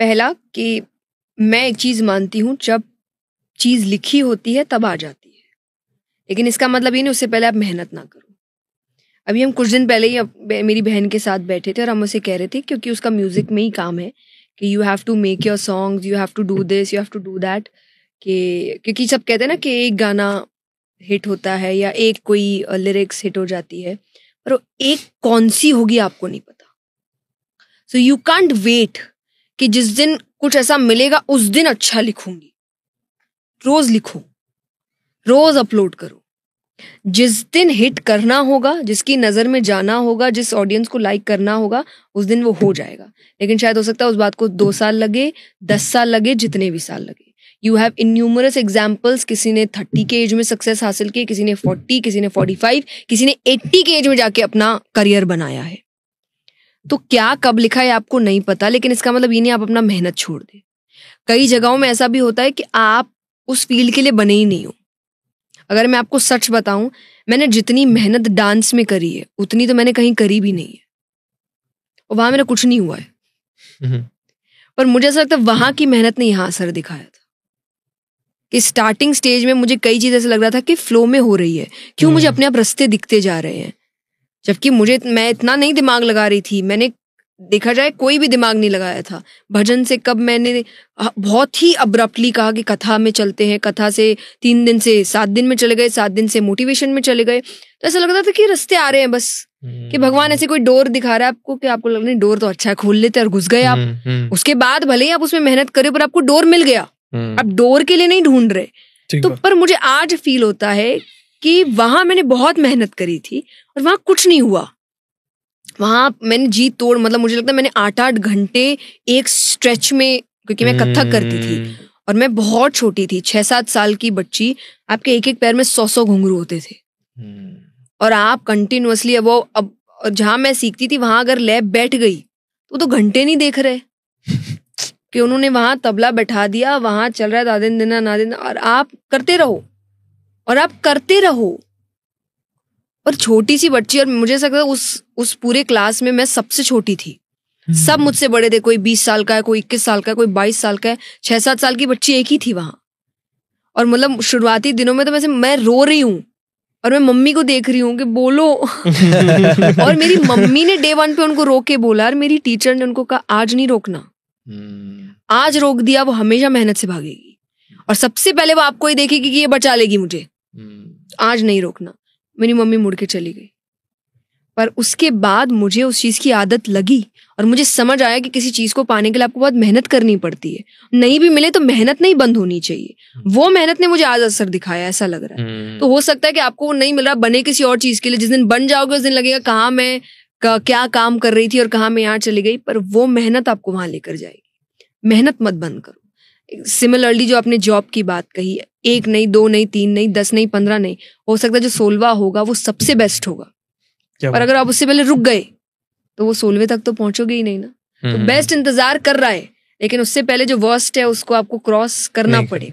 पहला कि मैं एक चीज मानती हूँ, जब चीज लिखी होती है तब आ जाती है, लेकिन इसका मतलब ये नहीं उससे पहले आप मेहनत ना करो। अभी हम कुछ दिन पहले ही मेरी बहन के साथ बैठे थे और हम उसे कह रहे थे, क्योंकि उसका म्यूजिक में ही काम है कि you have to make your songs, you have to do this, you have to do that, क्योंकि सब कहते हैं ना कि एक गाना हिट होता है या एक कोई लिरिक्स हिट हो जाती है, पर एक कौन सी होगी आपको नहीं पता। सो यू कांट वेट कि जिस दिन कुछ ऐसा मिलेगा उस दिन अच्छा लिखूंगी। रोज लिखो, रोज अपलोड करो। जिस दिन हिट करना होगा, जिसकी नजर में जाना होगा, जिस ऑडियंस को लाइक करना होगा, उस दिन वो हो जाएगा। लेकिन शायद हो सकता है उस बात को 2 साल लगे, 10 साल लगे, जितने भी साल लगे। You have innumerous examples. किसी ने 30 के एज में सक्सेस हासिल की, किसी ने 40, किसी ने 45, किसी ने 80 के एज में जाके अपना करियर बनाया है। तो क्या कब लिखा है आपको नहीं पता, लेकिन इसका मतलब ये नहीं आप अपना मेहनत छोड़ दे। कई जगहों में ऐसा भी होता है कि आप उस फील्ड के लिए बने ही नहीं हो। अगर मैं आपको सच बताऊं, मैंने जितनी मेहनत डांस में करी है उतनी तो मैंने कहीं करी भी नहीं है, और वहां मेरा कुछ नहीं हुआ है। पर मुझे ऐसा लगता है वहां की मेहनत ने यहाँ असर दिखाया था कि स्टार्टिंग स्टेज में मुझे कई चीजें ऐसे लग रहा था कि फ्लो में हो रही है, क्यों मुझे अपने आप रास्ते दिखते जा रहे हैं, जबकि मैं इतना नहीं दिमाग लगा रही थी। मैंने देखा जाए कोई भी दिमाग नहीं लगाया था। भजन से कब मैंने बहुत ही अब्रप्टली कहा कि कथा में चलते हैं, कथा से 3 दिन से 7 दिन में चले गए, 7 दिन से मोटिवेशन में चले गए। तो ऐसा लग रहा था कि रास्ते आ रहे हैं बस, कि भगवान ऐसे कोई डोर दिखा रहा है आपको कि आपको लग रहा है डोर तो अच्छा है, खोल लेते और घुस गए आप। उसके बाद भले ही आप उसमें मेहनत करे पर आपको डोर मिल गया, आप डोर के लिए नहीं ढूंढ रहे। तो पर मुझे आज फील होता है कि वहां मैंने बहुत मेहनत करी थी और वहां कुछ नहीं हुआ। वहां मैंने जी तोड़, मतलब मुझे लगता है मैंने 8-8 घंटे एक स्ट्रेच में, क्योंकि मैं कथक करती थी और मैं बहुत छोटी थी, 6-7 साल की बच्ची, आपके एक एक पैर में 100-100 घुंघरू होते थे और आप कंटिन्यूअसली अब जहां मैं सीखती थी वहां अगर लैब बैठ गई तो घंटे नहीं देख रहे कि उन्होंने वहां तबला बैठा दिया, वहां चल रहा है दादिन दिना ना दिन, और आप करते रहो और आप करते रहो। और छोटी सी बच्ची, और मुझे ऐसा लगता है उस पूरे क्लास में मैं सबसे छोटी थी। सब मुझसे बड़े थे, कोई 20 साल का है, कोई 21 साल का है, कोई 22 साल का है, 6-7 साल की बच्ची एक ही थी वहां। और मतलब शुरुआती दिनों में तो मैं रो रही हूँ और मैं मम्मी को देख रही हूँ कि बोलो और मेरी मम्मी ने Day 1 पे उनको रोक के बोला, और मेरी टीचर ने उनको कहा आज नहीं रोकना, आज रोक दिया वो हमेशा मेहनत से भागेगी और सबसे पहले वो आपको ही देखेगी कि ये बचा लेगी मुझे, आज नहीं रोकना। मेरी मम्मी मुड़ के चली गई। पर उसके बाद मुझे उस चीज की आदत लगी और मुझे समझ आया कि किसी चीज को पाने के लिए आपको बहुत मेहनत करनी पड़ती है। नहीं भी मिले तो मेहनत नहीं बंद होनी चाहिए। वो मेहनत ने मुझे आज असर दिखाया, ऐसा लग रहा है। तो हो सकता है कि आपको नहीं मिल रहा, बने किसी और चीज के लिए। जिस दिन बन जाओगे उस दिन लगेगा कहाँ मैं क्या काम कर रही थी और कहाँ मैं यहाँ चली गई, पर वो मेहनत आपको वहां लेकर जाएगी। मेहनत मत बंद करो। सिमिलरली जो आपने जॉब की बात कही, 1 नहीं, 2 नहीं, 3 नहीं, 10 नहीं, 15 नहीं, हो सकता है जो 16वां होगा वो सबसे बेस्ट होगा। पर अगर आप उससे पहले रुक गए तो वो 16वें तक तो पहुंचोगे ही नहीं ना। तो बेस्ट इंतजार कर रहा है, लेकिन उससे पहले जो वर्स्ट है उसको आपको क्रॉस करना पड़े।